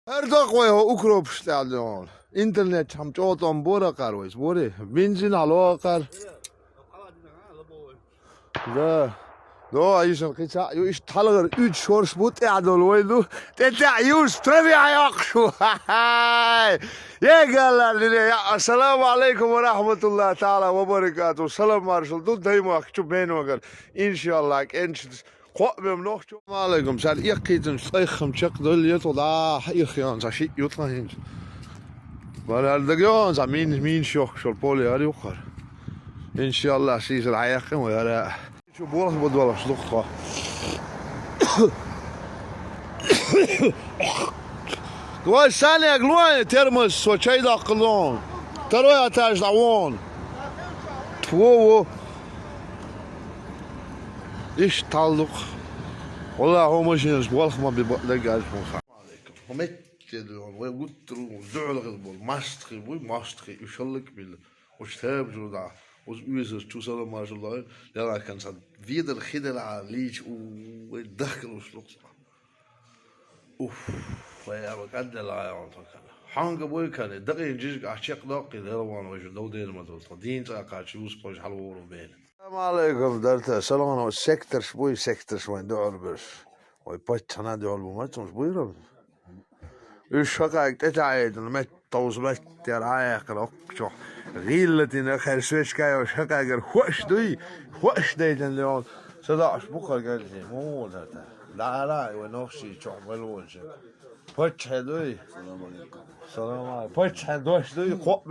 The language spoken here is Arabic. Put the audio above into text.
Erdoğan ukrop stadion. İnternet çam çoğutan bora karvayız. Bora. Benzin alo kar. Da. Do ayışın kısa. Yo iş talır. 3 şorş bu teadol oydu. Tetayus trevi ayak şu. Ya galler ya. Assalamu alaikum ve rahmetullah taala ve berekatuhu. Selam marşal. Du dayma şu ben vakar. İnşallah enşiz. قوم نوح السلام عليكم سال يقيتن صيخم شق دوليت ولا يخيان شي يطلعين ولا دقيقون مين شوخ شو البولي هذا يوخر ان شاء الله سيز العيقم ولا شو بورس بدولا صدقه قول ثانية قلوان ترمس وشي داقلون تروي اتاج دعوون تفوو ايش تعلق والله هو ماشي والله ما بيلقى عليكم هم يتدون ويقتلوا وزعل غلبوا ماستخي وماستخي يشلك بال وشتاب جودا وزويز توصل ما شاء الله لا كان صد فيدر خدل عليك ويدخل وشلوق اوف يا بقد لا يا حانق بوي كان دقي جيك عشق دقي دروان وجو دو دير ما دين تاع شوس بوش حلو بين السلام عليكم درت سلام سيكتر شوي سيكتر شوي دور بس وي باتنا دول بماتش بوي رب ايش حقك تتعيد ما توز ما ترايق شو غيلتنا خير سويش كاي وش حقك خوش دي اليوم صداش بكره قال لي مو لا ونوشي شو ملون باتش هدوي السلام عليكم باتش هدوش دوي قوم